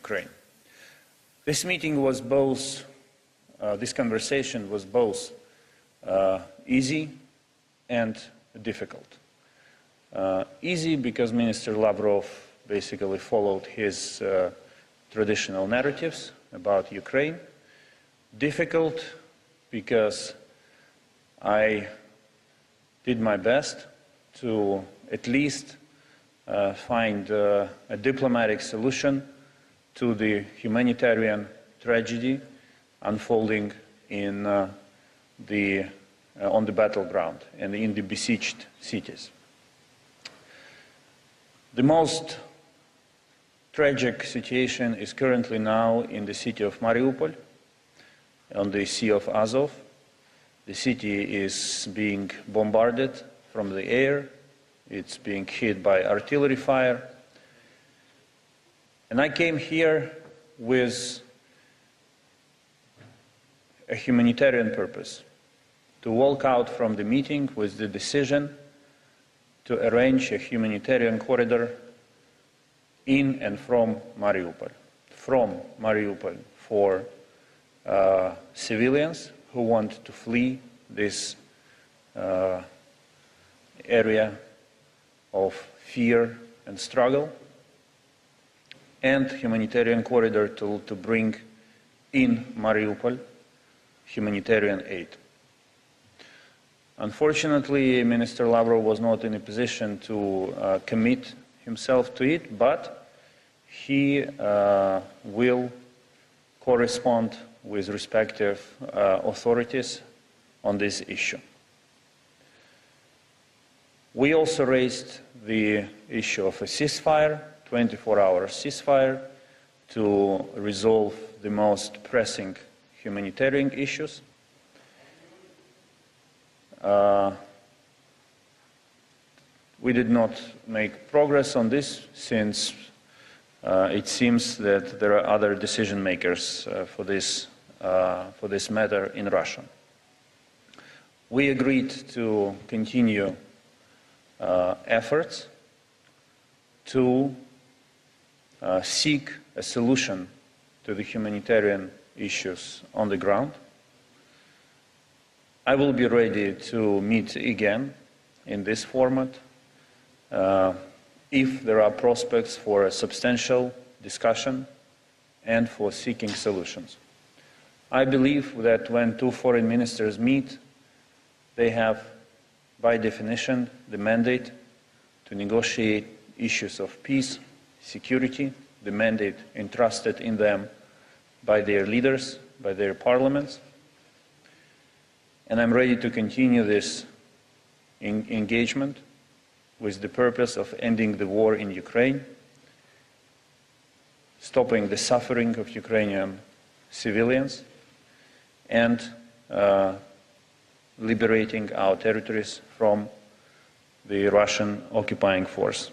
Ukraine. This meeting was both, this conversation was both easy and difficult. Easy because Minister Lavrov basically followed his traditional narratives about Ukraine. Difficult because I did my best to at least find a diplomatic solution to the humanitarian tragedy unfolding in on the battleground and in the besieged cities. The most tragic situation is currently now in the city of Mariupol, on the Sea of Azov. The city is being bombarded from the air. It's being hit by artillery fire. And I came here with a humanitarian purpose, to walk out from the meeting with the decision to arrange a humanitarian corridor in and from Mariupol for civilians who want to flee this area of fear and struggle, and humanitarian corridor to bring in Mariupol humanitarian aid. Unfortunately, Minister Lavrov was not in a position to commit himself to it, but he will correspond with respective authorities on this issue. We also raised the issue of a ceasefire, 24-hour ceasefire, to resolve the most pressing humanitarian issues. We did not make progress on this since it seems that there are other decision makers for this matter in Russia. We agreed to continue efforts to seek a solution to the humanitarian issues on the ground. I will be ready to meet again in this format if there are prospects for a substantial discussion and for seeking solutions. I believe that when two foreign ministers meet, they have, by definition, the mandate to negotiate issues of peace, security, the mandate entrusted in them by their leaders, by their parliaments. And I'm ready to continue this engagement with the purpose of ending the war in Ukraine, stopping the suffering of Ukrainian civilians, and liberating our territories from the Russian occupying force.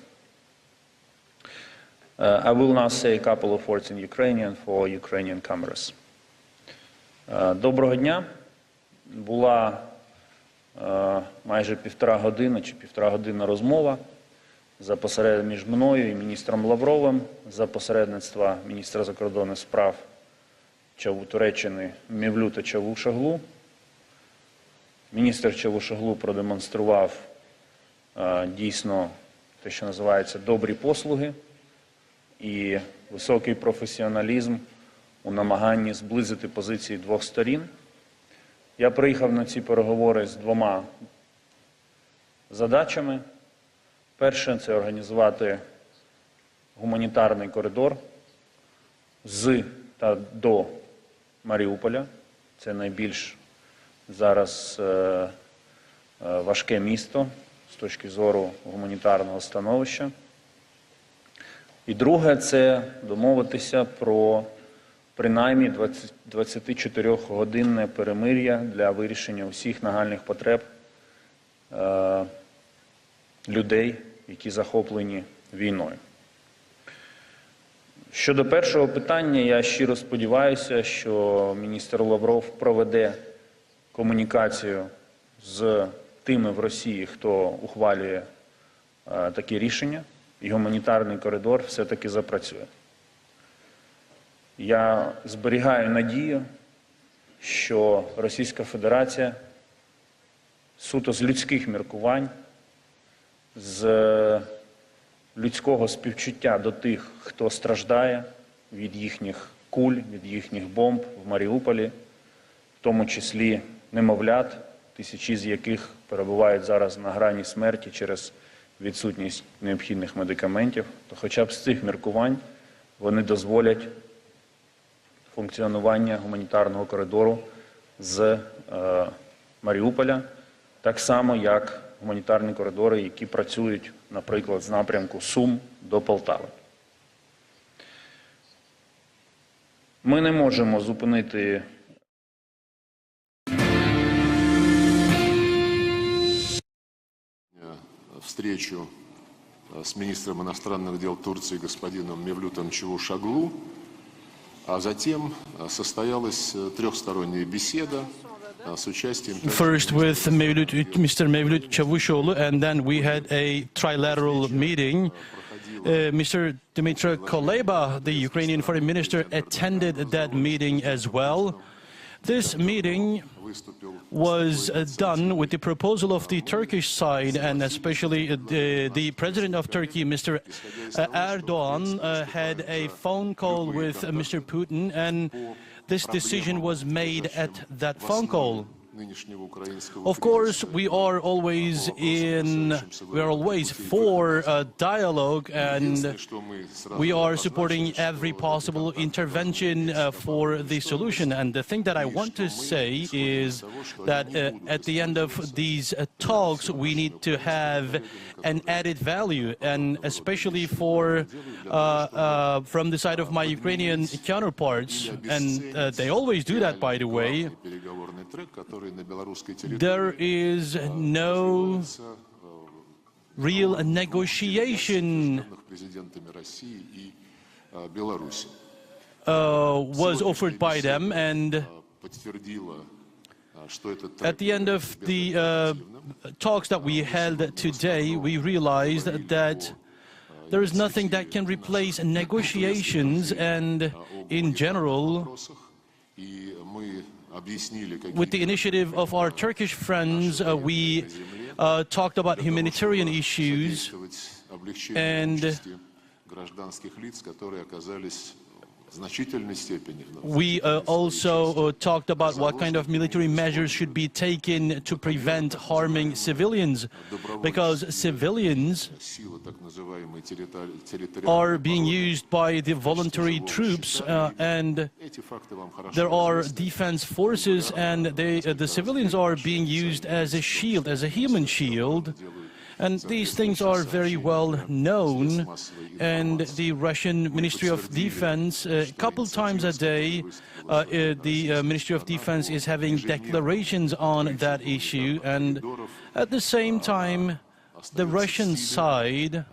I will now say a couple of words in Ukrainian for Ukrainian cameras. Доброго дня. Була майже півтора години розмова між мною і міністром Лавровим за посередництва міністра закордонних справ Туреччини Мевлюта Чавушоглу. Міністр Чавушоглу продемонстрував дійсно те, що називається добрі послуги і високий професіоналізм у намаганні зблизити позиції двох сторін. Я приїхав на ці переговори з двома задачами. Перше – це організувати гуманітарний коридор з та до Маріуполя. Це найбільш зараз важке місто з точки зору гуманітарного становища. І друге – це домовитися про принаймні 24-годинне перемир'я для вирішення усіх нагальних потреб людей, які захоплені війною. Щодо першого питання, я щиро сподіваюся, що міністр Лавров проведе комунікацію з тими в Росії, хто ухвалює такі рішення, і гуманітарний коридор все-таки запрацює. Я зберігаю надію, що Російська Федерація суто з людських міркувань, з людського співчуття до тих, хто страждає від їхніх куль, від їхніх бомб в Маріуполі, в тому числі немовлят, тисячі з яких перебувають зараз на грані смерті через відсутність необхідних медикаментів, то хоча б з цих міркувань вони дозволять функціонування гуманітарного коридору з Маріуполя, так само, як гуманітарні коридори, які працюють, наприклад, з напрямку Сум до Полтави. Ми не можемо зупинити встречу с министром иностранных дел Турции господином Мевлютом Чавушоглу, а затем состоялась трехсторонняя беседа с участием... First with Mr. Mevlut Çavuşoğlu, and then we had a trilateral meeting. Mr. Dmytro Kuleba, the Ukrainian foreign minister, attended that meeting as well. This meeting was done with the proposal of the Turkish side, and especially the president of Turkey, Mr. Erdogan, had a phone call with Mr. Putin, and this decision was made at that phone call. Of course, we are always for dialogue, and we are supporting every possible intervention for the solution. And the thing that I want to say is that at the end of these talks, we need to have an added value, and especially for from the side of my Ukrainian counterparts, and they always do that, by the way. There is no real negotiation was offered by them, and at the end of the talks that we held today, we realized that there is nothing that can replace negotiations, and in general, with the initiative of our Turkish friends, we talked about humanitarian issues, and we also talked about what kind of military measures should be taken to prevent harming civilians, because civilians are being used by the voluntary troops, and there are defense forces, and the civilians are being used as a shield, as a human shield. And these things are very well known, and the Russian Ministry of Defense, a couple times a day, the Ministry of Defense is having declarations on that issue, and at the same time, the Russian side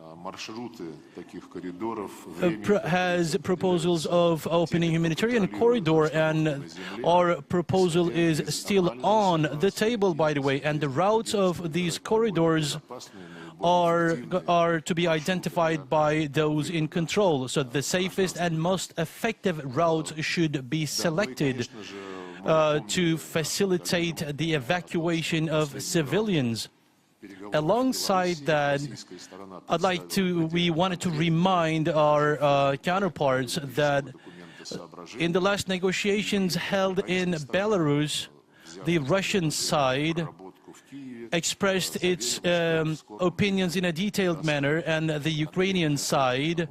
has proposals of opening humanitarian corridor, and our proposal is still on the table, by the way, and the routes of these corridors are to be identified by those in control. So the safest and most effective routes should be selected to facilitate the evacuation of civilians. Alongside that, we wanted to remind our counterparts that in the last negotiations held in Belarus, the Russian side expressed its opinions in a detailed manner, and the Ukrainian side,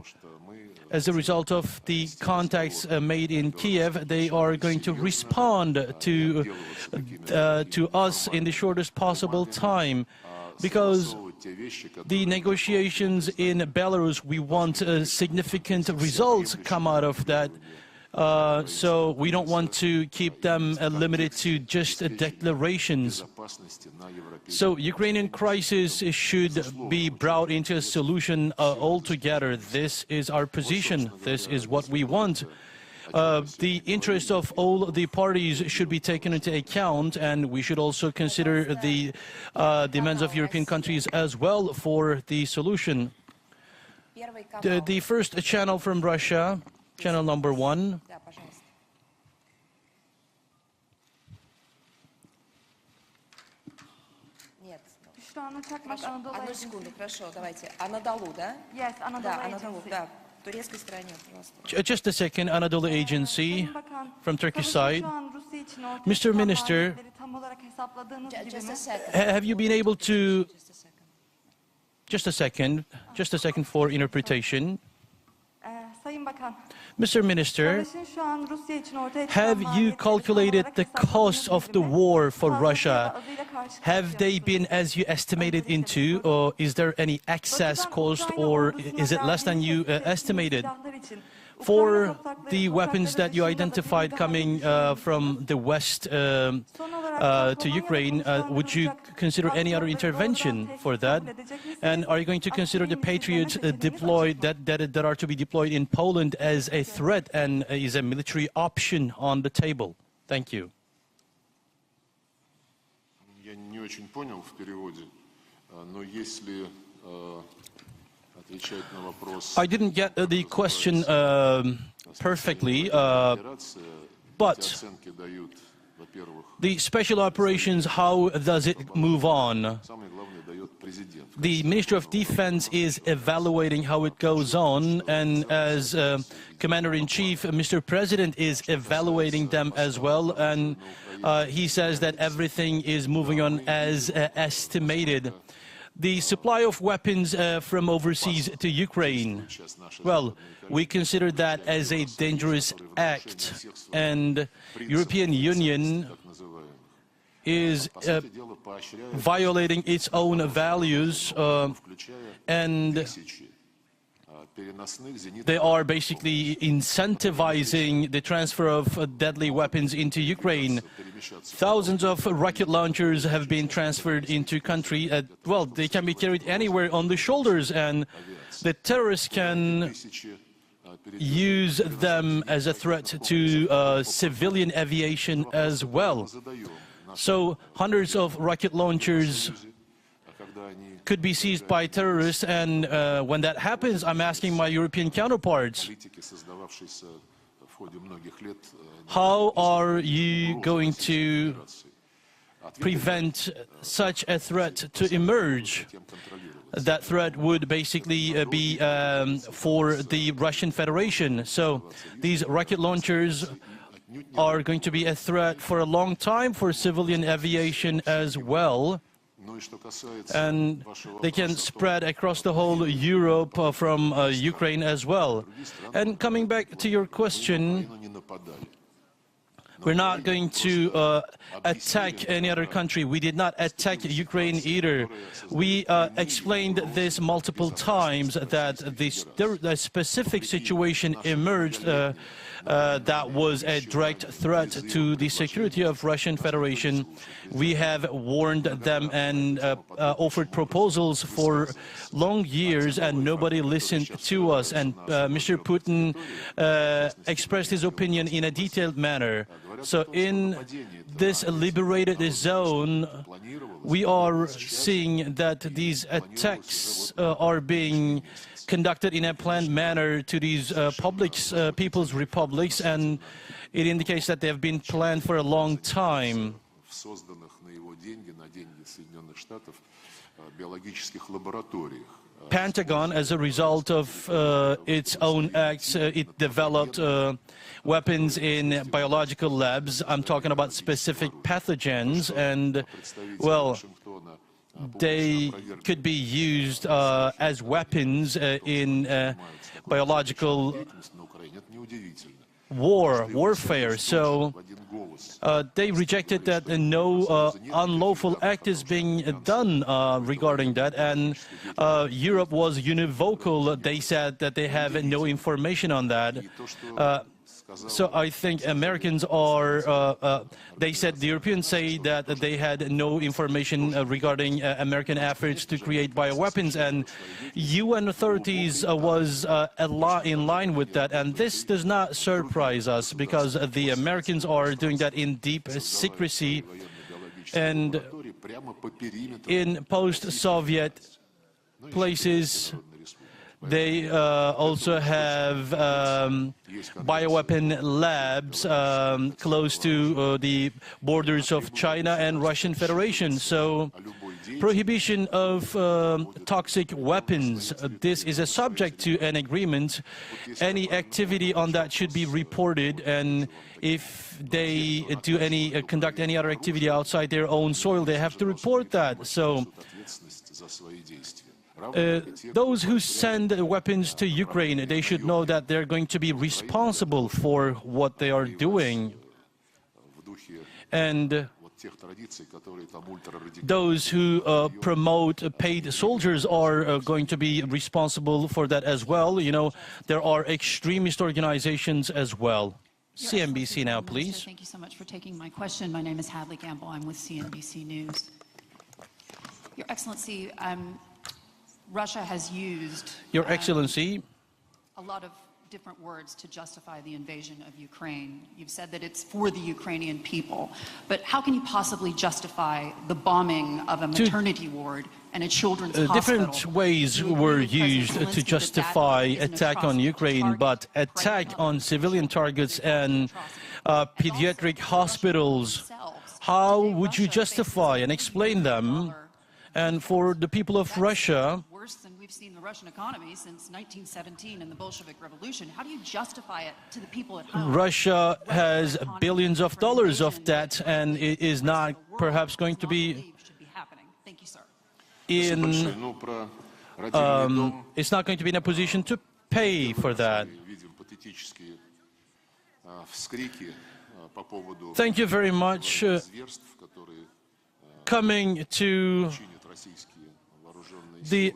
as a result of the contacts made in Kiev, they are going to respond to us in the shortest possible time. Because the negotiations in Belarus, we want significant results come out of that. So we don't want to keep them limited to just declarations. So Ukrainian crisis should be brought into a solution altogether. This is our position. This is what we want. The interests of all the parties should be taken into account, and we should also consider the demands of European countries as well for the solution. The first channel from Russia, channel number 1. Что она чакмак Анадолу Одну Agency. секунду, хорошо, давайте. Анадолу, да? Yes, Anadolu Да, Анадолу, Agency. да. В турецкой стороне, пожалуйста. Just a second, Anadolu Agency Sayın Bakan, from Turkish savaşın side. şu an Rusya için ortaya Mr. çıkan Minister, maliyetleri tam olarak hesapladığınız gibi Just mi? a second. Have you been able to... Just a second. Just a second for interpretation. Sayın Bakan, Mr. Minister, savaşın şu an Rusya için ortaya çıkan have you maliyetleri tam calculated olarak the hesapladığınız cost of gibi the mi? war for Fazlasıyla Russia? azıyla karşı Have they karşıyasınız. been as you estimated into, or is there any excess cost, or is it less than you estimated? For the weapons that you identified coming from the west to Ukraine, would you consider any other intervention for that? And are you going to consider the Patriots deployed that are to be deployed in Poland as a threat and is a military option on the table? Thank you. Я не очень понял в переводе, но если отвечать на вопрос... I didn't get the question perfectly, but оценки дают, во-первых, the special operations, how does it move on? самое главное дает президент. The Ministry of Defense is evaluating how it goes on, and as Commander-in-Chief, Mr. President is evaluating them as well, and he says that everything is moving on as estimated. The supply of weapons from overseas to Ukraine, well, we consider that as a dangerous act, and European Union is violating its own values, and they are basically incentivizing the transfer of deadly weapons into Ukraine. Thousands of rocket launchers have been transferred into country. Well, they can be carried anywhere on the shoulders, and the terrorists can use them as a threat to civilian aviation as well. So hundreds of rocket launchers could be seized by terrorists, and when that happens, I'm asking my European counterparts, how are you going to prevent such a threat to emerge? That threat would basically be for the Russian Federation. So these rocket launchers are going to be a threat for a long time for civilian aviation as well. And they can spread across the whole Europe from Ukraine as well. And coming back to your question, we're not going to attack any other country. We did not attack Ukraine either. We explained this multiple times that the specific situation emerged that was a direct threat to the security of Russian Federation. We have warned them and offered proposals for long years, and nobody listened to us. And Mr. Putin expressed his opinion in a detailed manner. So in this liberated zone, we are seeing that these attacks are being conducted in a planned manner to these people's republics, and it indicates that they have been planned for a long time. Pentagon, as a result of its own acts, it developed weapons in biological labs. I'm talking about specific pathogens, and, well, they could be used as weapons in biological warfare. So they rejected that no unlawful act is being done regarding that, and Europe was univocal. They said that they have no information on that. So I think Americans are, they said, the Europeans say that they had no information regarding American efforts to create bioweapons, and UN authorities was in line with that. And this does not surprise us, because the Americans are doing that in deep secrecy. And in post-Soviet places, they also have bioweapon labs close to the borders of China and Russian Federation. So prohibition of toxic weapons. This is a subject to an agreement. Any activity on that should be reported, and if they conduct any other activity outside their own soil, they have to report that. So those who send weapons to Ukraine, they should know that they're going to be responsible for what they are doing. And those who promote paid soldiers are going to be responsible for that as well. You know, there are extremist organizations as well. CNBC now, please. Thank you so much for taking my question. My name is Hadley Gamble. I'm with CNBC News. Your Excellency, Russia has used Your Excellency, a lot of different words to justify the invasion of Ukraine. You've said that it's for the Ukrainian people, but how can you possibly justify the bombing of a maternity ward and a children's hospital? different ways were used to justify attack on Ukraine, but attack on civilian targets and pediatric hospitals, how would you justify and explain them? And for the people of Russia, worse than we've seen the Russian economy since 1917 and the Bolshevik Revolution. How do you justify it to the people at home? Russia has billions of dollars of debt, and it is not perhaps going to be Thank you, sir. it's not going to be in a position to pay for that. Thank you very much. Coming to the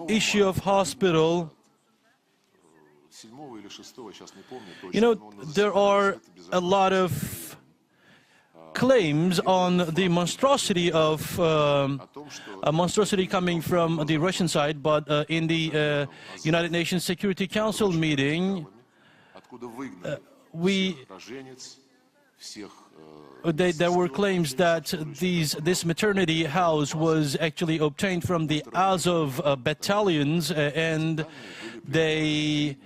issue of hospital, you know, there are a lot of claims on the monstrosity of a monstrosity coming from the Russian side, but in the United Nations Security Council meeting, there were claims that this maternity house was actually obtained from the Azov battalions, and they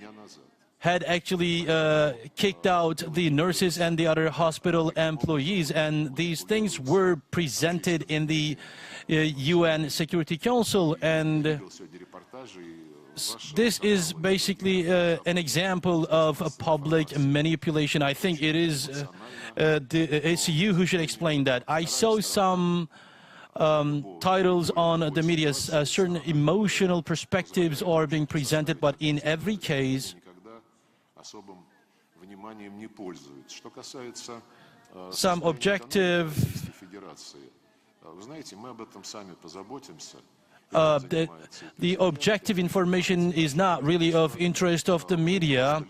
had actually kicked out the nurses and the other hospital employees, and these things were presented in the UN Security Council, and this is basically an example of a public manipulation. I think it is it's you who should explain that. I saw some titles on the media, certain emotional perspectives are being presented, but in every case, some objective the objective information is not really of interest of the media,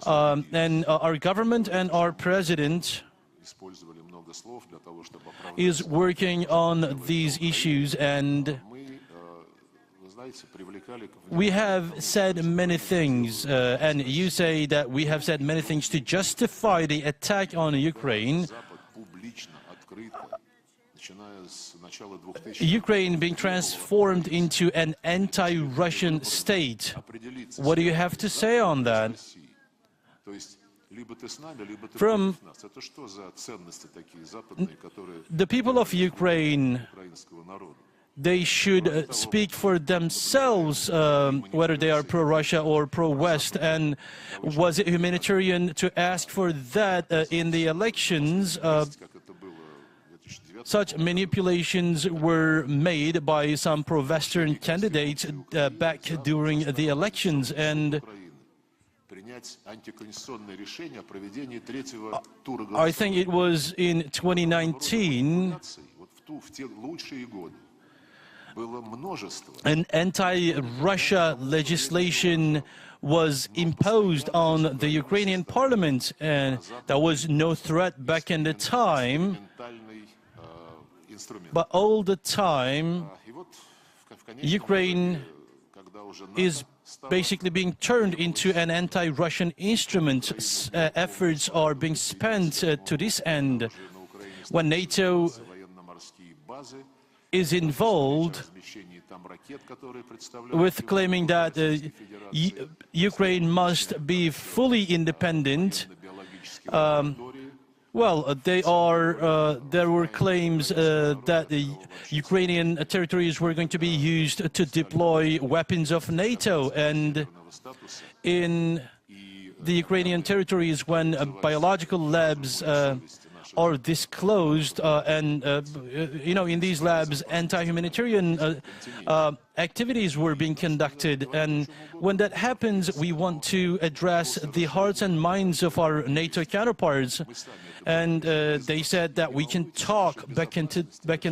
and our government and our president is working on these issues, and we have said many things, and you say that we have said many things to justify the attack on Ukraine. Ukraine being transformed into an anti-Russian state. What do you have to say on that? From the people of Ukraine, they should speak for themselves, whether they are pro-Russia or pro-West. And was it humanitarian to ask for that in the elections? Such manipulations were made by some pro-Western candidates back during the elections, and I think it was in 2019 an anti-Russia legislation was imposed on the Ukrainian parliament, and there was no threat back in the time. But all the time, Ukraine is basically being turned into an anti-Russian instrument. Efforts are being spent to this end. When NATO is involved with claiming that Ukraine must be fully independent, Well, there were claims that the Ukrainian territories were going to be used to deploy weapons of NATO, and in the Ukrainian territories, when biological labs are disclosed, in these labs, anti-humanitarian activities were being conducted. And when that happens, we want to address the hearts and minds of our NATO counterparts. And they said that we can talk back in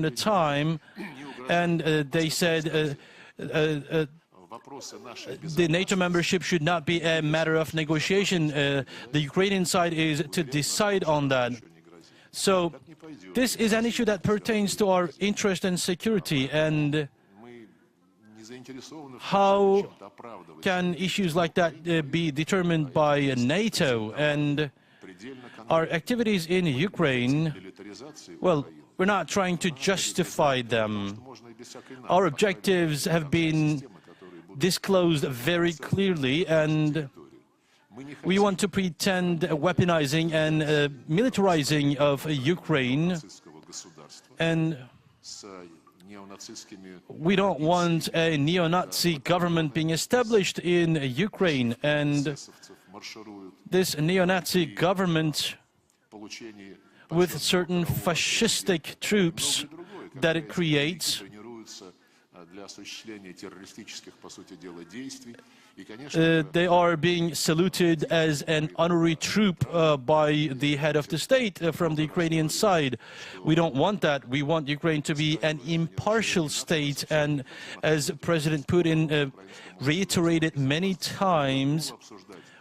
the time, and they said the NATO membership should not be a matter of negotiation. The Ukrainian side is to decide on that. So this is an issue that pertains to our interest and security, and how can issues like that be determined by NATO? And our activities in Ukraine, well, we're not trying to justify them. Our objectives have been disclosed very clearly, and we want to pretend weaponizing and militarizing of Ukraine, and we don't want a neo-Nazi government being established in Ukraine. And this neo-Nazi government, with certain fascistic troops that it creates, they are being saluted as an honorary troop by the head of the state from the Ukrainian side. We don't want that. We want Ukraine to be an impartial state, and as President Putin reiterated many times,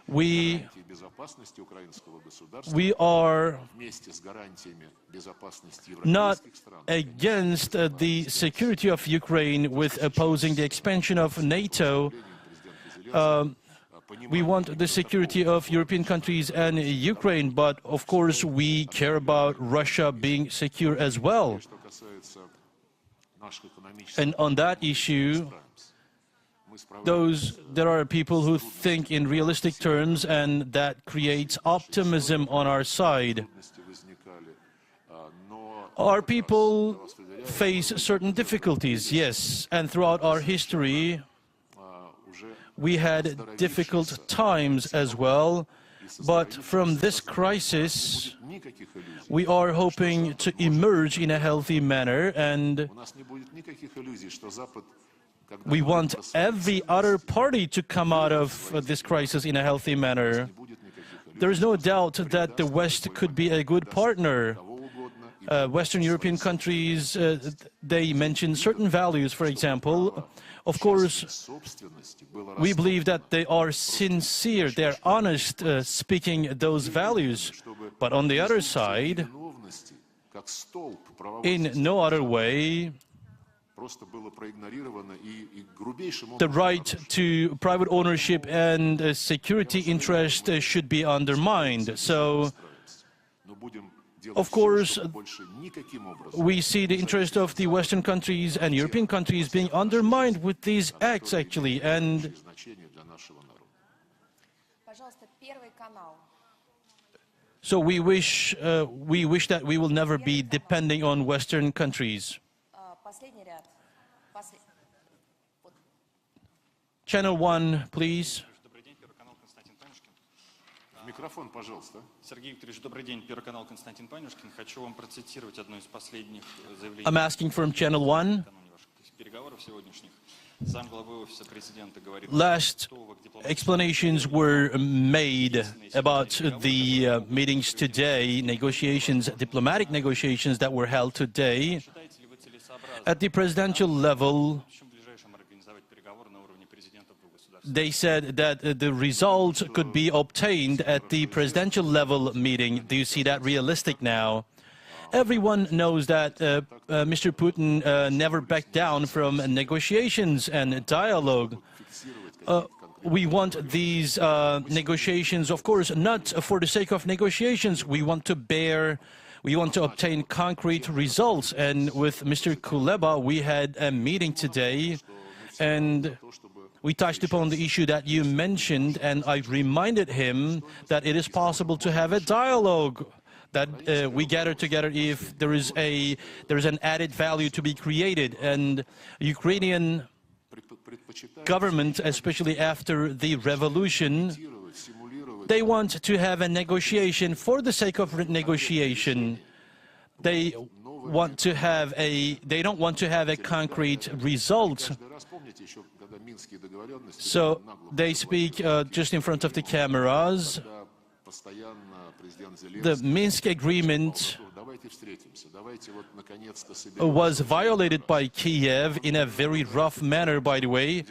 we are not against the security of Ukraine with opposing the expansion of NATO. We want the security of European countries and Ukraine, but of course we care about Russia being secure as well. And on that issue, there are people who think in realistic terms, and that creates optimism on our side. Our people face certain difficulties, yes, and throughout our history we had difficult times as well, but from this crisis we are hoping to emerge in a healthy manner, and we want every other party to come out of this crisis in a healthy manner. There is no doubt that the West could be a good partner. Western European countries, they mention certain values, for example. Of course, we believe that they are sincere, they are honest speaking those values. But on the other side, in no other way, the right to private ownership and security interest should be undermined. So, of course, we see the interest of the Western countries and European countries being undermined with these acts, actually. And so we wish that we will never be depending on Western countries. Channel 1, please. Микрофон, пожалуйста. Сергей Викторович, добрый день. Первый канал Константин Панюшкин. Хочу вам процитировать одно из последних заявлений. I'm asking from Channel 1. Переговоров сегодняшних. Замглавы офиса президента говорит. Last explanations were made about the meetings today, diplomatic negotiations that were held today. At the presidential level, they said that the results could be obtained at the presidential level meeting. Do you see that realistic now? Everyone knows that Mr. Putin never backed down from negotiations and dialogue. We want these negotiations, of course, not for the sake of negotiations. We want to obtain concrete results. And with Mr. Kuleba, we had a meeting today, and we touched upon the issue that you mentioned, and I reminded him that it is possible to have a dialogue that we gather together if there is an added value to be created. And Ukrainian government, especially after the revolution, they want to have a negotiation for the sake of negotiation. They don't want to have a concrete result. So they speak just in front of the cameras. The Minsk agreement was violated by Kiev in a very rough manner, by the way.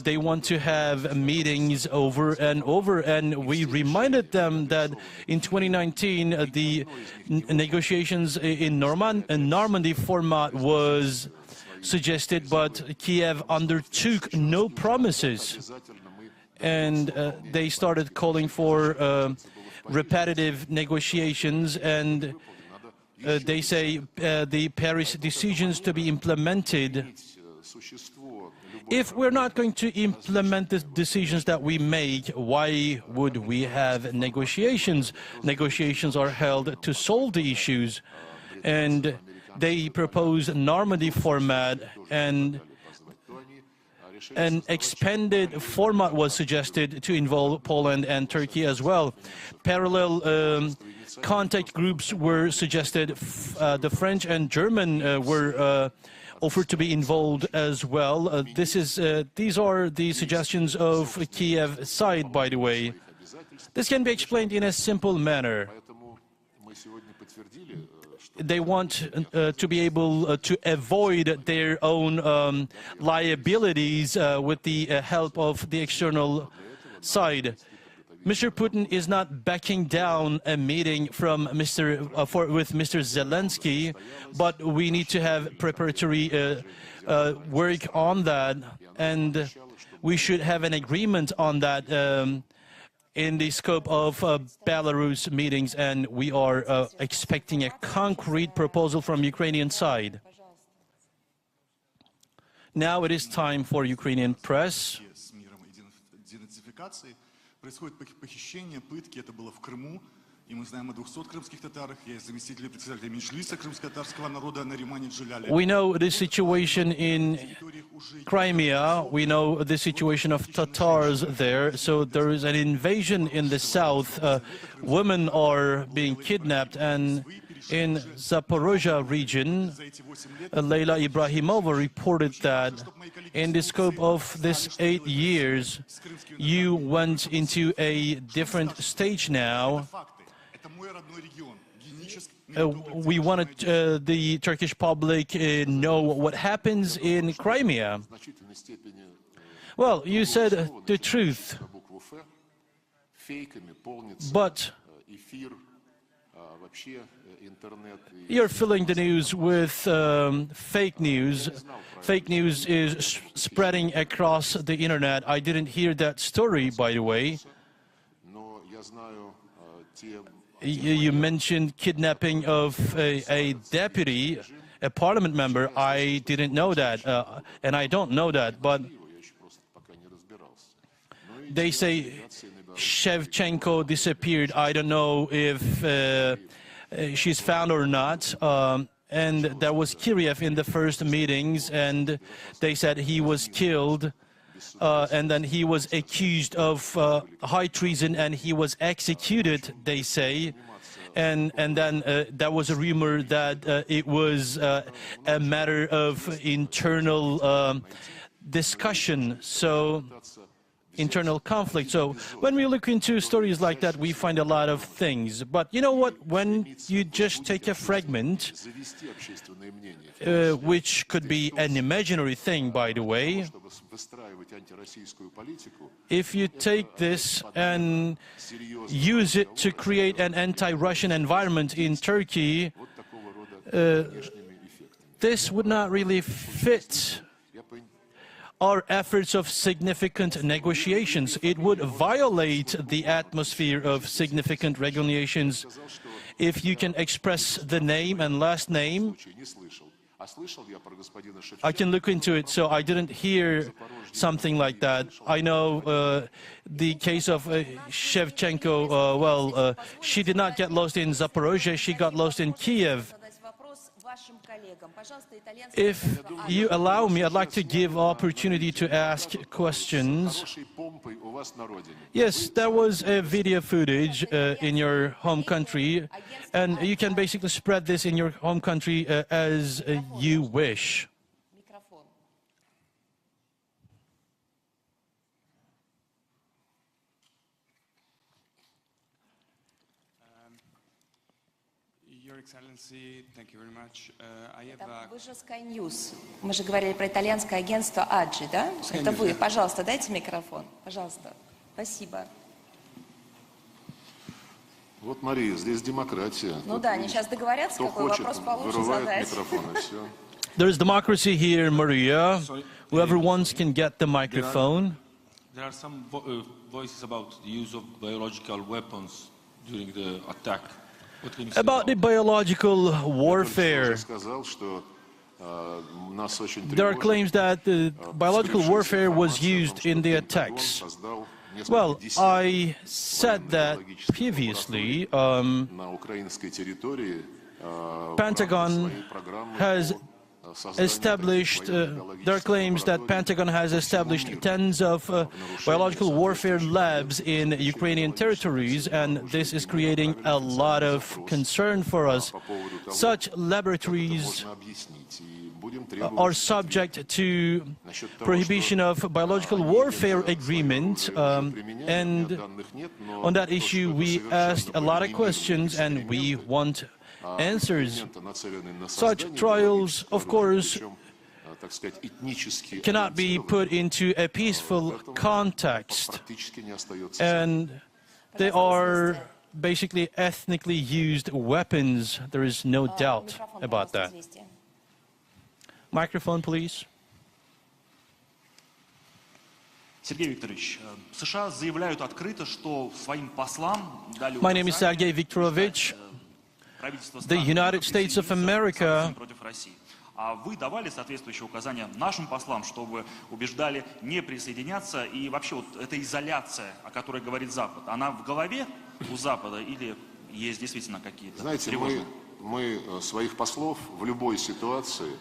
They want to have meetings over and over, and we reminded them that in 2019 the negotiations in Normandy format was suggested, but Kiev undertook no promises, and they started calling for repetitive negotiations, and they say the Paris decisions to be implemented. If we're not going to implement the decisions that we make, why would we have negotiations? Negotiations are held to solve the issues, and they propose Normandy format, and an expanded format was suggested to involve Poland and Turkey as well. Parallel contact groups were suggested. The French and German were offered to be involved as well. These are the suggestions of Kiev side, by the way. This can be explained in a simple manner. They want to be able to avoid their own liabilities with the help of the external side. Mr. Putin is not backing down a meeting from with Mr. Zelensky, but we need to have preparatory work on that, and we should have an agreement on that in the scope of Belarus meetings, and we are expecting a concrete proposal from Ukrainian side. Now it is time for Ukrainian press. Происходит похищение, пытки. Это было в Крыму. И мы знаем о 200 крымских татарах. Я заместитель председателя Меджлиса крымско-татарского народа на Римане Джиляле. We know the situation in Crimea. We know the situation of Tatars there. So there is an invasion in the south. Women are being kidnapped, and in Zaporozhye region, Leila Ibrahimova reported that in the scope of this 8 years, you went into a different stage now. We wanted the Turkish public know what happens in Crimea. Well, you said the truth, but you're filling the news with fake news. Fake news is spreading across the internet. I didn't hear that story, by the way. You mentioned kidnapping of a deputy, a parliament member. I didn't know that, and I don't know that, but they say Shevchenko disappeared. I don't know if she's found or not. And there was Kiriev in the first meetings, and they said he was killed, and then he was accused of high treason, and he was executed, they say. And then there was a rumor that it was a matter of internal discussion, so internal conflict. So when we look into stories like that, we find a lot of things. But you know what? When you just take a fragment, which could be an imaginary thing, by the way, if you take this and use it to create an anti-Russian environment in Turkey, this would not really fit our efforts of significant negotiations. It would violate the atmosphere of significant negotiations if you can express the name and last name I can look into it, so I didn't hear something like that. I know the case of Shevchenko, she did not get lost in Zaporozhye, she got lost in Kiev. If you allow me, I'd like to give opportunity to ask questions. Yes, there was a video footage in your home country, and you can basically spread this in your home country as you wish. Your Excellency, thank you very much. Вы же Sky News. Мы же говорили про итальянское агентство Аджи, да? Это вы. Пожалуйста, дайте микрофон. Пожалуйста. Спасибо. Вот, Мария, здесь демократия. Ну да, они сейчас договорятся, какой вопрос получше задать. There is democracy here, Maria. Whoever wants can get the microphone. There are some voices about the use of biological weapons during the attack. About the biological warfare, there are claims that biological warfare was used in the attacks. Well, I said that previously. Pentagon has established, there are claims that Pentagon has established tens of biological warfare labs in Ukrainian territories, and this is creating a lot of concern for us. Such laboratories are subject to prohibition of biological warfare agreement, and on that issue we asked a lot of questions and we want answers. Such trials, of course, cannot be put into a peaceful context, and they are basically ethnically used weapons. There is no doubt about that. Microphone, please. Сергей Викторович, США заявляют открыто, что своим послам дали My name is Sergei Viktorovich. The United States of America против России. А вы давали соответствующие указания нашим послам, чтобы убеждали не присоединяться, и вообще вот эта изоляция, о которой говорит Запад, она в голове у Запада или есть действительно какие-то тревожные? Мы своих послов в любой ситуации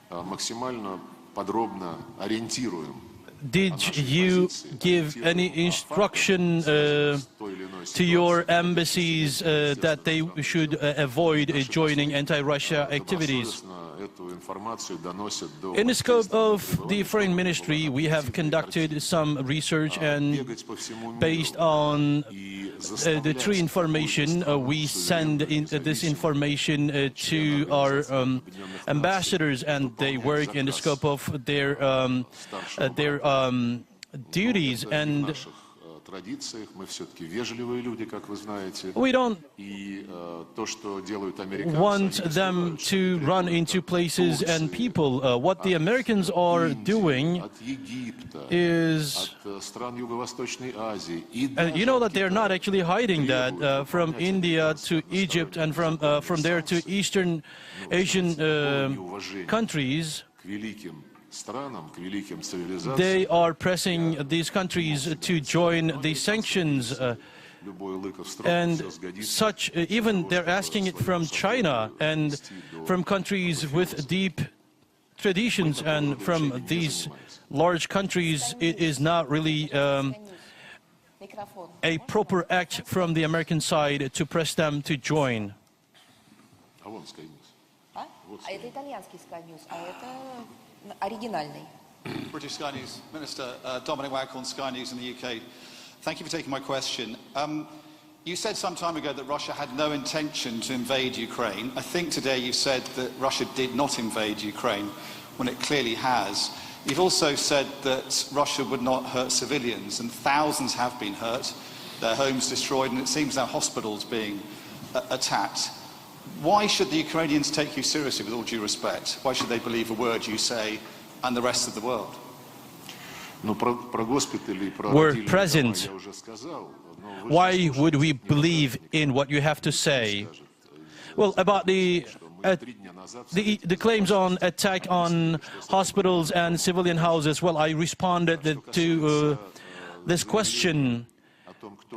максимально подробно ориентируем. Did you give any instruction to your embassies that they should avoid joining anti-Russia activities? In the scope of the Foreign Ministry, we have conducted some research, and based on the true information, we send this information to our ambassadors, and they work in the scope of their duties. And we don't want them to run into places and people. What the Americans are doing is, you know that they're not actually hiding that, from India to Egypt and from there to Eastern Asian countries. They are pressing these countries to join the sanctions, and such, even they're asking it from China and from countries with deep traditions, and from these large countries it is not really a proper act from the American side to press them to join. Это итальянский Sky News, а это оригинальный. British Sky News Minister Dominic Waghorn, Sky News in the UK. Thank you for taking my question. You said some time ago that Russia had no intention to invade Ukraine. I think today you said that Russia did not invade Ukraine, when it clearly has. You've also said that Russia would not hurt civilians, and thousands have been hurt, their homes destroyed, and it seems now hospitals being attacked. Why should the Ukrainians take you seriously, with all due respect? Why should they believe a word you say and the rest of the world? We're present. Why would we believe in what you have to say? Well, about the the claims on attack on hospitals and civilian houses, well, I responded to this question.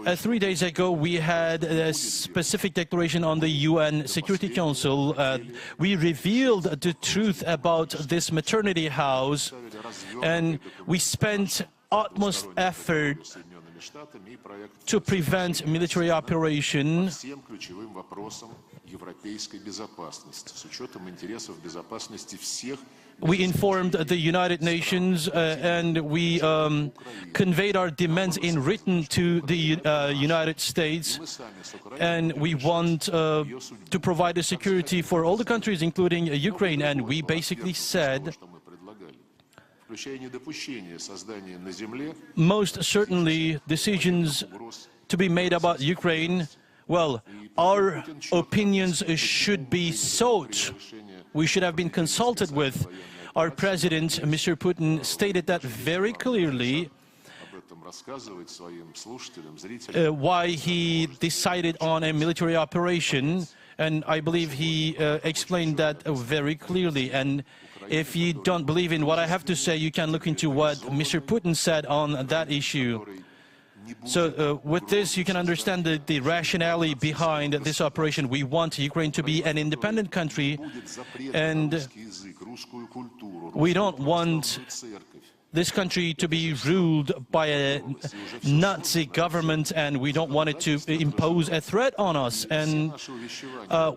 3 days ago, we had a specific declaration on the UN Security Council. We revealed the truth about this maternity house, and we spent utmost effort to prevent military operation. We informed the United Nations and we conveyed our demands in written to the United States, and we want to provide the security for all the countries, including Ukraine, and we basically said most certainly decisions to be made about Ukraine, well, our opinions should be sought. We should have been consulted with. Our president, Mr. Putin, stated that very clearly why he decided on a military operation, and I believe he explained that very clearly. And if you don't believe in what I have to say, you can look into what Mr. Putin said on that issue. So with this, you can understand the rationale behind this operation. We want Ukraine to be an independent country, and we don't want this country to be ruled by a Nazi government, and we don't want it to impose a threat on us. And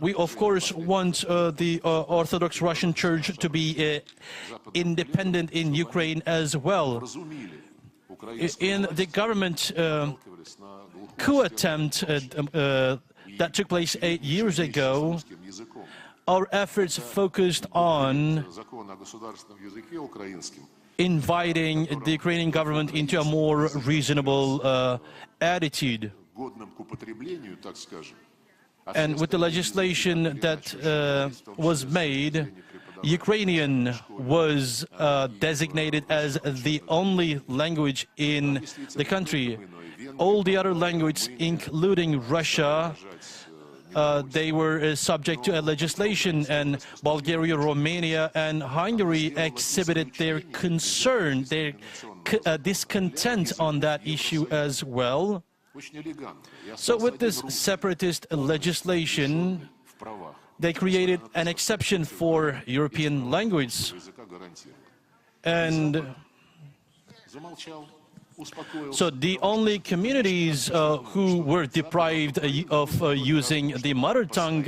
we, of course, want the Orthodox Russian Church to be independent in Ukraine as well. In the government coup attempt that took place 8 years ago, our efforts focused on inviting the Ukrainian government into a more reasonable attitude. And with the legislation that was made, Ukrainian was designated as the only language in the country. All the other languages, including Russia, they were subject to a legislation, and Bulgaria, Romania, and Hungary exhibited their concern, their discontent on that issue as well. So with this separatist legislation, they created an exception for European language. And so the only communities who were deprived of using the mother tongue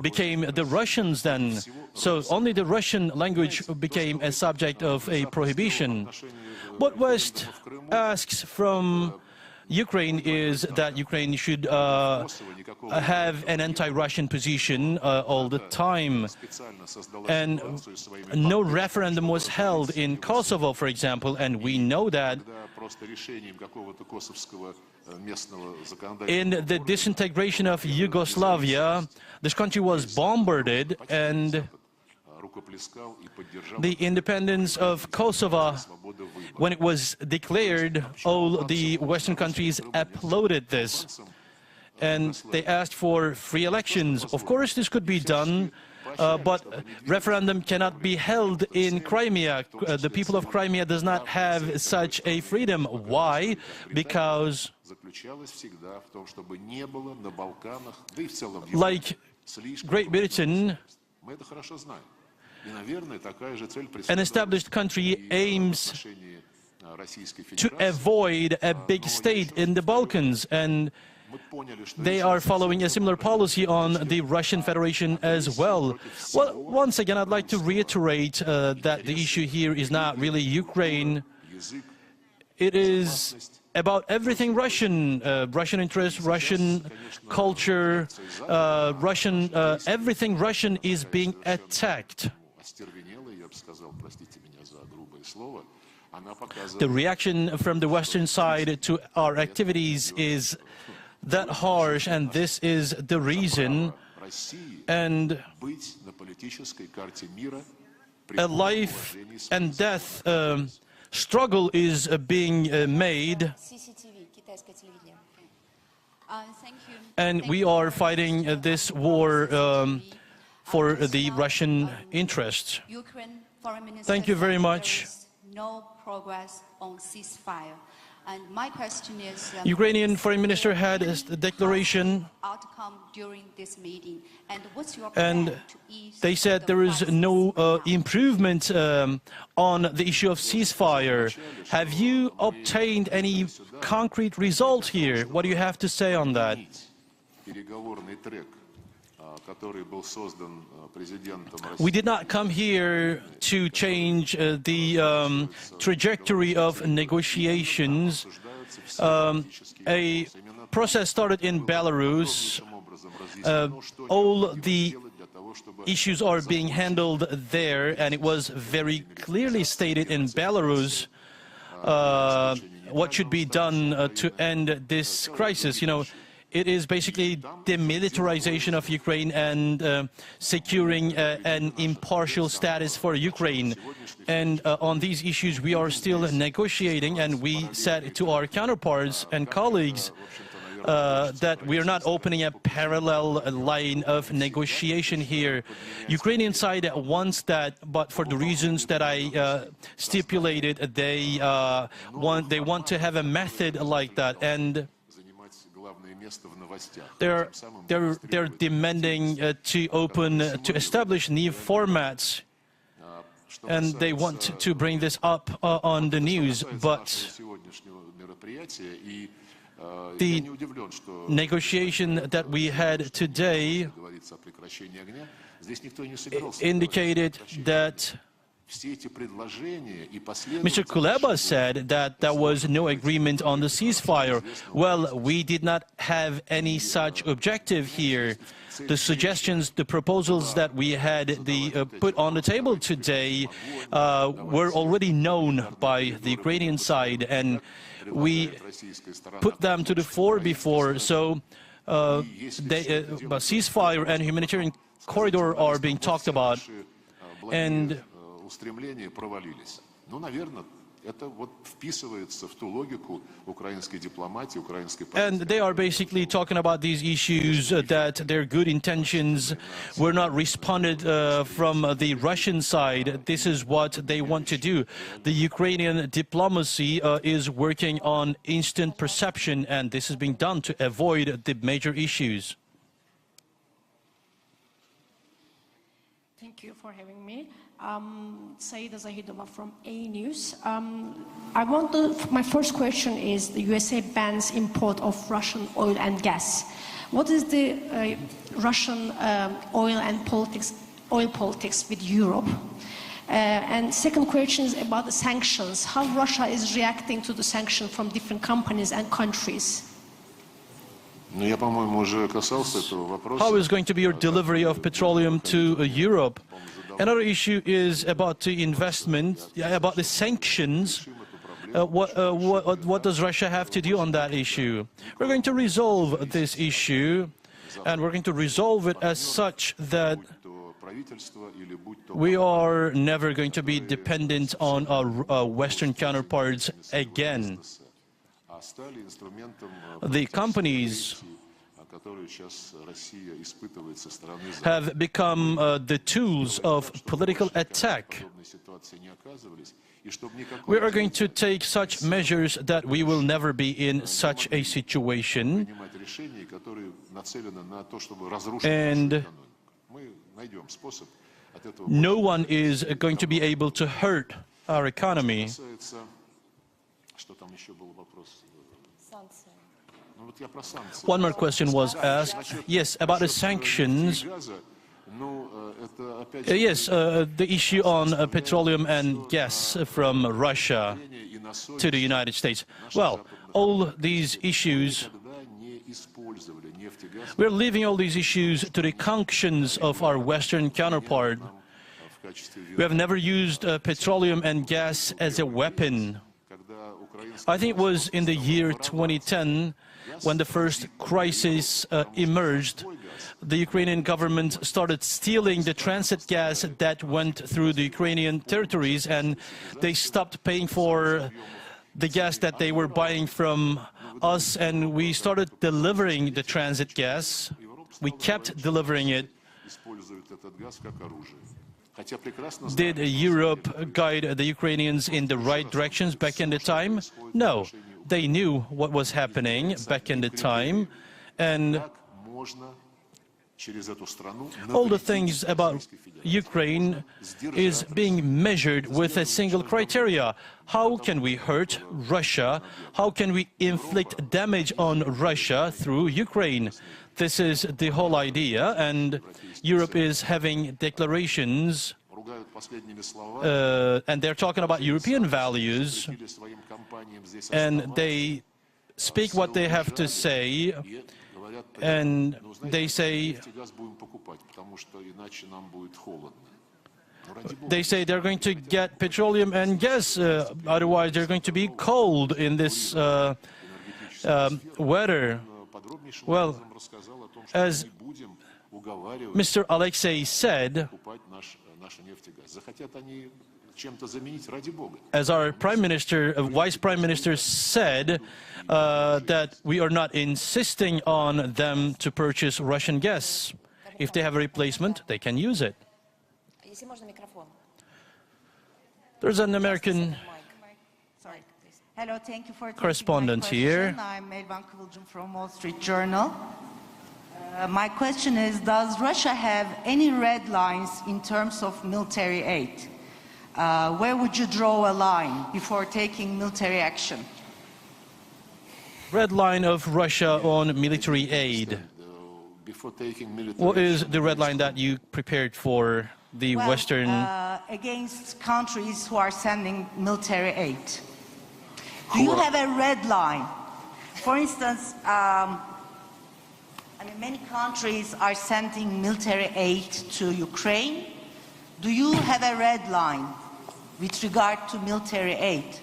became the Russians then. So only the Russian language became a subject of a prohibition. What West asks from Ukraine is that Ukraine should have an anti-Russian position all the time. And no referendum was held in Kosovo, for example, and we know that in the disintegration of Yugoslavia, this country was bombarded, and the independence of Kosovo, when it was declared, all the Western countries applauded this. And they asked for free elections. Of course, this could be done, but referendum cannot be held in Crimea. The people of Crimea does not have such a freedom. Why? Because, like Great Britain, an established country aims to avoid a big state in the Balkans, and they are following a similar policy on the Russian Federation as well. Well, once again, I'd like to reiterate that the issue here is not really Ukraine. It is about everything Russian, Russian interests, Russian culture, everything Russian is being attacked. The reaction from the Western side to our activities is that harsh, and this is the reason. And a life and death struggle is being made, and we are fighting this war for the Russian interests. Ukraine Foreign Minister Thank you very much. There is no progress on ceasefire. And my question is, Ukrainian Foreign Minister had a declaration, outcome during this meeting, and what's your plan and to ease they said there is no improvement on the issue of ceasefire. Have you obtained any concrete result here? What do you have to say on that? We did not come here to change the trajectory of negotiations. A process started in Belarus. All the issues are being handled there, and it was very clearly stated in Belarus what should be done to end this crisis. You know, it is basically demilitarization of Ukraine and securing an impartial status for Ukraine. And on these issues, we are still negotiating, and we said to our counterparts and colleagues that we are not opening a parallel line of negotiation here. Ukrainian side wants that, but for the reasons that I stipulated, they want to have a method like that, and they're demanding to establish new formats, and they want to bring this up on the news. But the negotiation that we had today indicated that Mr. Kuleba said that there was no agreement on the ceasefire. Well, we did not have any such objective here. The suggestions, the proposals that we had put on the table today were already known by the Ukrainian side, and we put them to the fore before. So ceasefire and humanitarian corridor are being talked about, and they are basically talking about these issues, that their good intentions were not responded from the Russian side. This is what they want to do. The Ukrainian diplomacy is working on instant perception, and this is being done to avoid the major issues. Thank you for having me. Saida Zahidova from A News. My first question is, the USA bans import of Russian oil and gas. What is the Russian oil politics with Europe? And second question is about the sanctions. How Russia is reacting to the sanctions from different companies and countries? How is going to be your delivery of petroleum to Europe? Another issue is about the investment, about the sanctions. What does Russia have to do on that issue? We're going to resolve this issue, and we're going to resolve it as such that we are never going to be dependent on our Western counterparts again. The companies have become the tools of political attack. We are going to take such measures that we will never be in such a situation, and no one is going to be able to hurt our economy. One more question was asked. Yes, about the sanctions. Yes, the issue on petroleum and gas from Russia to the United States. Well, all these issues, we're leaving all these issues to the conscience of our Western counterpart. We have never used petroleum and gas as a weapon. I think it was in the year 2010 when the first crisis emerged. The Ukrainian government started stealing the transit gas that went through the Ukrainian territories, and they stopped paying for the gas that they were buying from us, and we started delivering the transit gas. We kept delivering it. Did Europe guide the Ukrainians in the right directions back in the time? No. They knew what was happening back in the time, and all the things about Ukraine is being measured with a single criteria. How can we hurt Russia? How can we inflict damage on Russia through Ukraine? This is the whole idea, and Europe is having declarations, and they're talking about European values, and they speak what they have to say, and they say they're going to get petroleum and gas, otherwise they're going to be cold in this weather. Well, as Mr. Alexei said, as our Prime Minister, Vice Prime Minister said, that we are not insisting on them to purchase Russian gas. If they have a replacement, they can use it. There's an American Hello, thank you for correspondent here. I'm Elvan Kıvılcım from Wall Street Journal. My question is, does Russia have any red lines in terms of military aid? Where would you draw a line before taking military action? Red line of Russia on military aid. What is the red line that you prepared for the Western? Against countries who are sending military aid. Do you have a red line? For instance, many countries are sending military aid to Ukraine. Do you have a red line with regard to military aid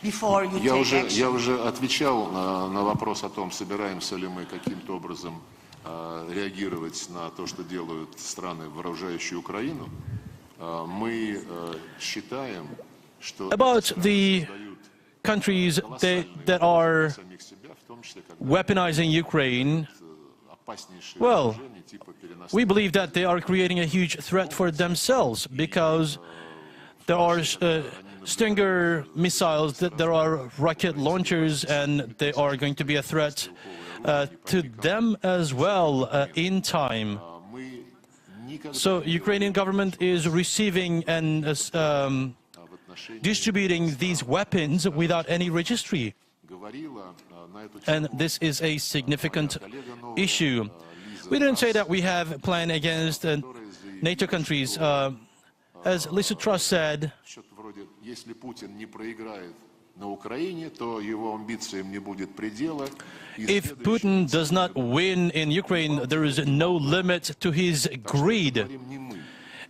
before you take action? Я уже отвечал на вопрос о том, собираемся ли мы каким-то образом реагировать на то, что делают страны, вооружающие Украину. Мы считаем, что about the countries that are weaponizing Ukraine, well, we believe that they are creating a huge threat for themselves, because there are Stinger missiles, there are rocket launchers, and they are going to be a threat to them as well in time. So Ukrainian government is receiving and distributing these weapons without any registry. And this is a significant issue. We didn't say that we have a plan against NATO countries. As Lisa Truss said, if Putin does not win in Ukraine, there is no limit to his greed.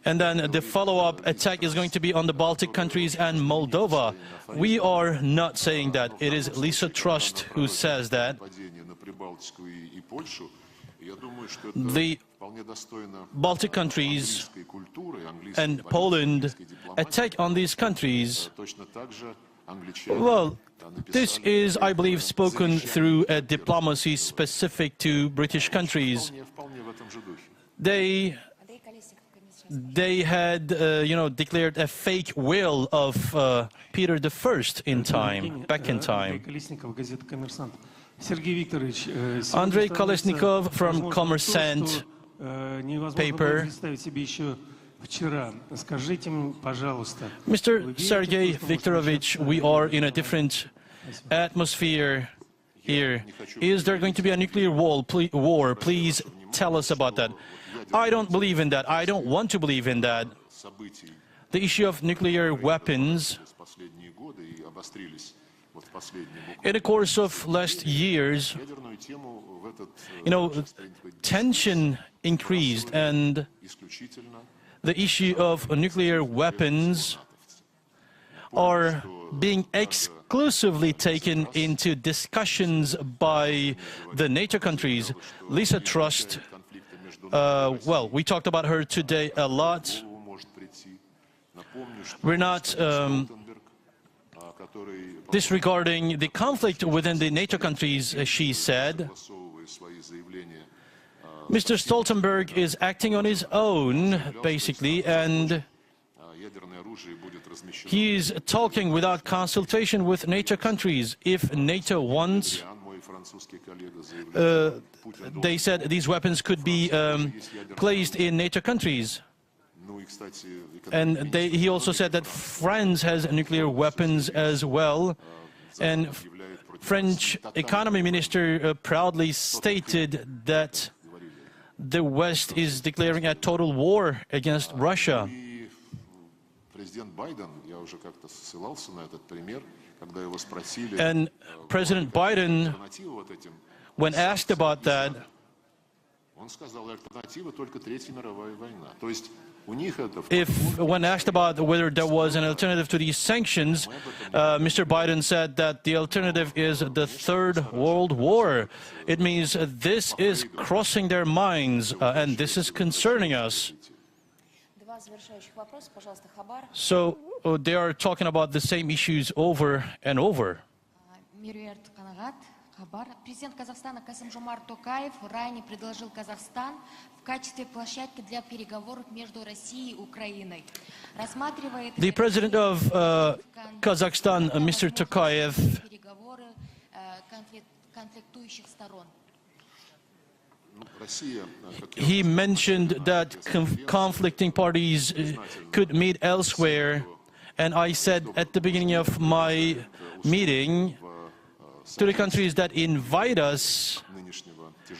And then the follow-up attack is going to be on the Baltic countries and Moldova. We are not saying that. It is Lisa Truss who says that. The Baltic countries and Poland attack on these countries. Well, this is, I believe, spoken through a diplomacy specific to British countries. They had, declared a fake will of Peter I in time, back in time. Andrei Kolesnikov from Kommersant paper. Mr. Sergei Viktorovich, we are in a different atmosphere here. Is there going to be a nuclear war? Please tell us about that. I don't believe in that. I don't want to believe in that. The issue of nuclear weapons, in the course of last years, tension increased, and the issue of nuclear weapons are being exclusively taken into discussions by the NATO countries. Lisa Truss, well, we talked about her today a lot. We're not disregarding the conflict within the NATO countries, she said. Mr. Stoltenberg is acting on his own, basically, and he is talking without consultation with NATO countries. If NATO wants, they said these weapons could be placed in NATO countries. And he also said that France has nuclear weapons as well. And French economy minister proudly stated that the West is declaring a total war against Russia. And President Biden, when asked about that, when asked about whether there was an alternative to these sanctions, Mr. Biden said that the alternative is the Third World War. It means this is crossing their minds, and this is concerning us. So they are talking about the same issues over and over. Президент Казахстана Касым-Жомарт Токаев ранее предложил Казахстан в качестве площадки для переговоров между Россией и Украиной. Рассматривает The president of Kazakhstan, Mr. Tokayev, переговоры конфликтующих сторон. He mentioned that conflicting parties could meet elsewhere, and I said at the beginning of my meeting, to the countries that invite us,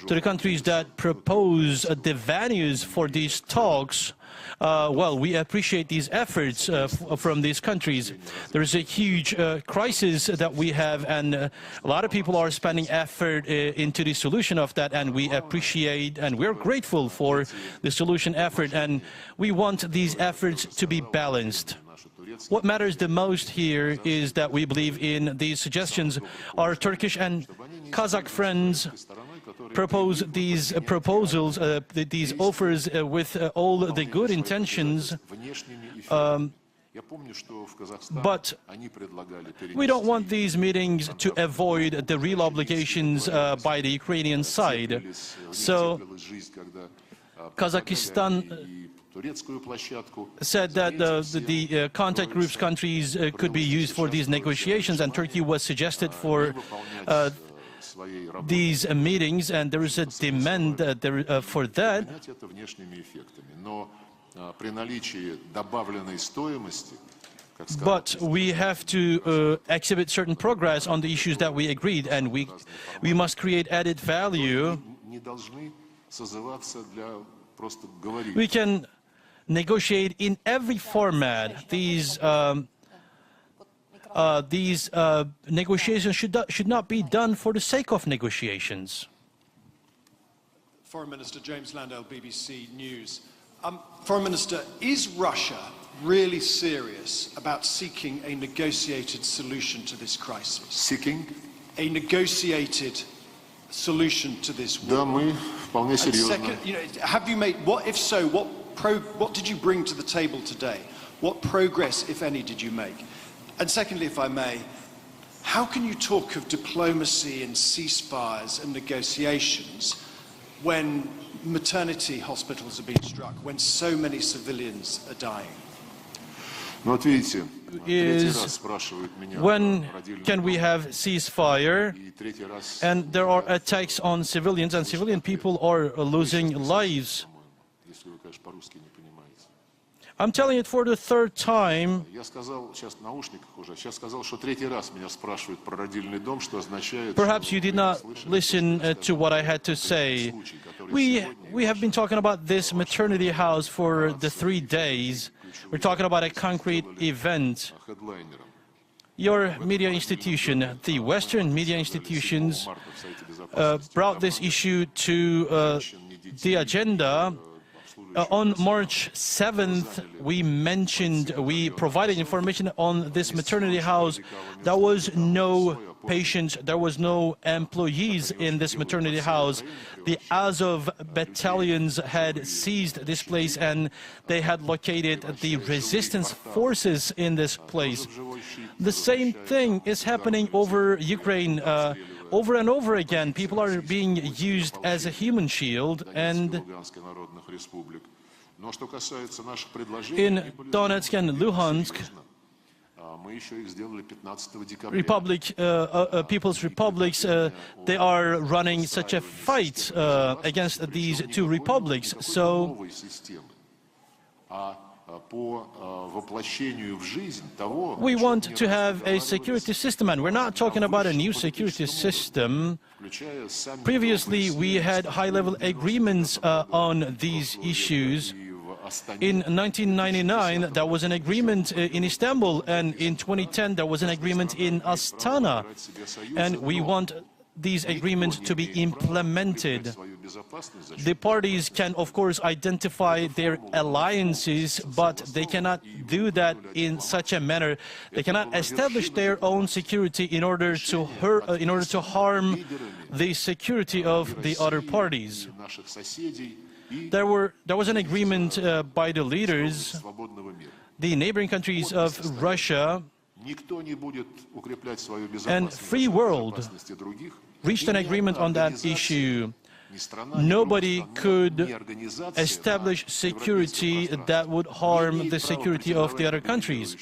to the countries that propose the venues for these talks, well, we appreciate these efforts from these countries. There is a huge crisis that we have, and a lot of people are spending effort into the solution of that, and we appreciate and we're grateful for the solution effort, and we want these efforts to be balanced. What matters the most here is that we believe in these suggestions. Our Turkish and Kazakh friends propose these proposals, these offers with all the good intentions, but we don't want these meetings to avoid the real obligations by the Ukrainian side. So Kazakhstan said that the contact groups countries could be used for these negotiations, and Turkey was suggested for these meetings, and there is a demand for that. But we have to exhibit certain progress on the issues that we agreed, and we must create added value. We can negotiate in every format. These negotiations should not be done for the sake of negotiations. Foreign Minister James Landale, BBC News. Foreign Minister, is Russia really serious about seeking a negotiated solution to this crisis? Seeking? A negotiated solution to this war? Да, мы вполне серьезно. Second, have you made, if so, what did you bring to the table today? What progress, if any, did you make? And secondly, if I may, how can you talk of diplomacy and ceasefires and negotiations when maternity hospitals are being struck, when so many civilians are dying? Ну вот видите, when can we have ceasefire? And there are attacks on civilians, and civilian people are losing lives. I'm telling it for the third time. Perhaps you did not listen to what I had to say. We have been talking about this maternity house for the 3 days. We're talking about a concrete event. Your media institution, the Western media institutions, brought this issue to the agenda. On March 7th, we provided information on this maternity house. There was no patients, there was no employees in this maternity house. The Azov battalions had seized this place, and they had located the resistance forces in this place. The same thing is happening over Ukraine. over and over again, people are being used as a human shield, and in Donetsk and Luhansk, People's Republics, they are running such a fight against these two republics. So we want to have a security system, and we're not talking about a new security system. Previously, we had high-level agreements on these issues. In 1999, there was an agreement in Istanbul, and in 2010, there was an agreement in Astana. And we want these agreements to be implemented. The parties can, of course, identify their alliances, but they cannot do that in such a manner. They cannot establish their own security in order to harm the security of the other parties. There was an agreement by the leaders, the neighboring countries of Russia and free world reached an agreement on that issue. Nobody could establish security that would harm the security of the other countries.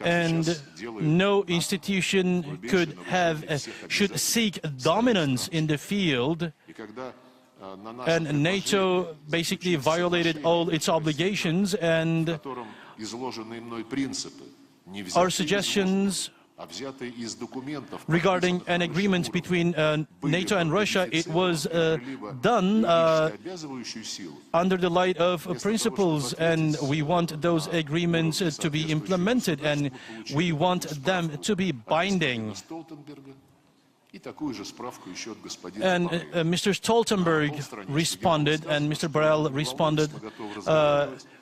And no institution should seek dominance in the field. And NATO basically violated all its obligations, and our suggestions regarding an agreement between NATO and Russia, it was done under the light of principles, and we want those agreements to be implemented, and we want them to be binding. And Mr. Stoltenberg responded, and Mr. Borrell responded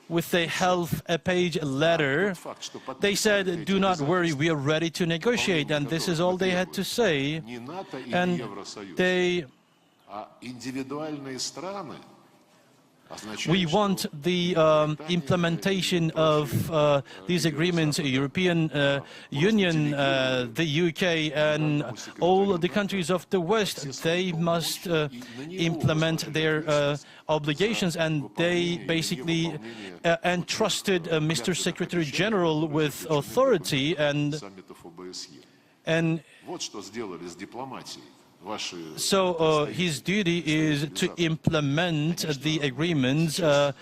with a half-page letter. They said, "Do not worry, we are ready to negotiate," and this is all they had to say. And we want the implementation of these agreements, European Union, the UK, and all the countries of the West. They must implement their obligations, and they basically entrusted Mr. Secretary General with authority, and so his duty is to implement the agreements, the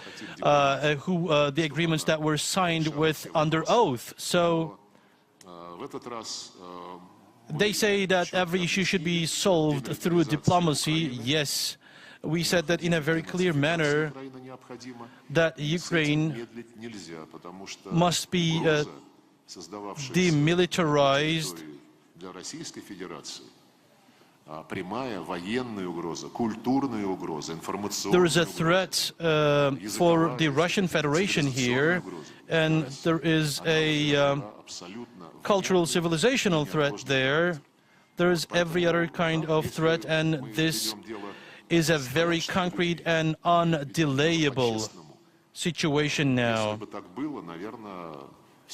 agreements that were signed with under oath. So they say that every issue should be solved through diplomacy. Yes, we said that in a very clear manner, that Ukraine must be demilitarized. There is a threat for the Russian Federation here, and there is a cultural, civilizational threat there. There is every other kind of threat, and this is a very concrete and undelayable situation now.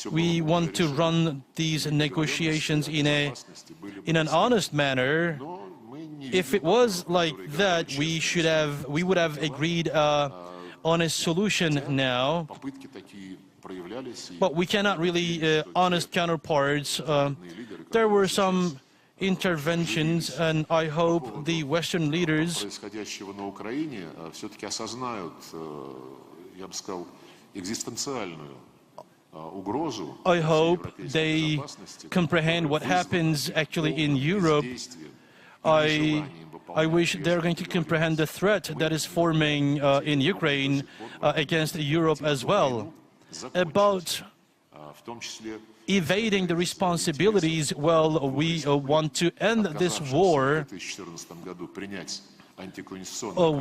We want to run these negotiations in an honest manner. If it was like that, we would have agreed on a solution now. But we cannot really honest counterparts. There were some interventions, and I hope the Western leaders I hope they comprehend what happens actually in Europe. I wish they're going to comprehend the threat that is forming in Ukraine against Europe as well. About evading the responsibilities, well, we want to end this war.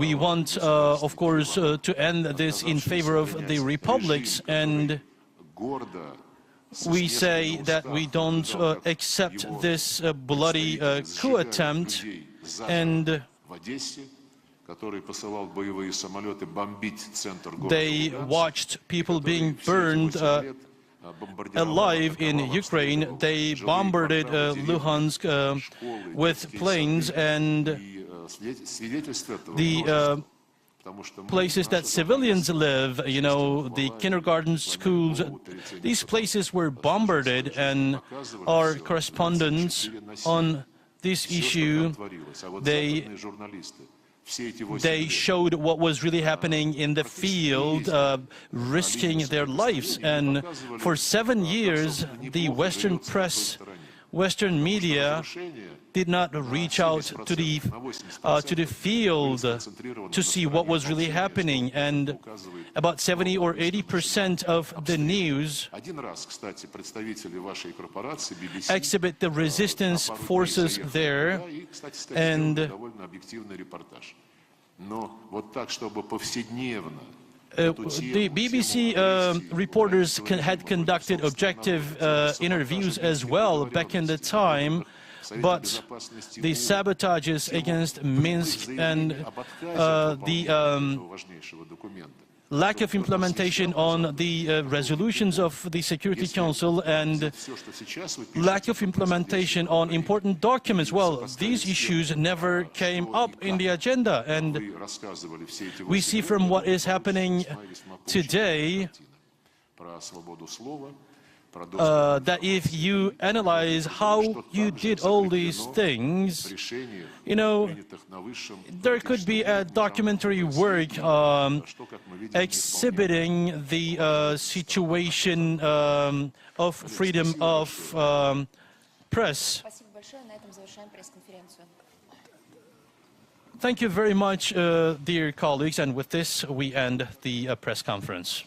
We want, of course, to end this in favor of the republics, and we say that we don't accept this bloody coup attempt, and they watched people being burned alive in Ukraine. They bombarded Luhansk with planes, and the places that civilians live, you know, the kindergarten schools, these places were bombarded, and our correspondents on this issue, they showed what was really happening in the field, risking their lives. And for 7 years, the Western press, Western media did not reach out to the field to see what was really happening. And about 70 or 80% of the news exhibit the resistance forces there. And the BBC reporters had conducted objective interviews as well back in the time, but the sabotages against Minsk and the lack of implementation on the resolutions of the Security Council and lack of implementation on important documents, well, these issues never came up in the agenda. And we see from what is happening today that if you analyze how you did all these things, you know, there could be a documentary work exhibiting the situation of freedom of press. Thank you very much, dear colleagues, and with this we end the press conference.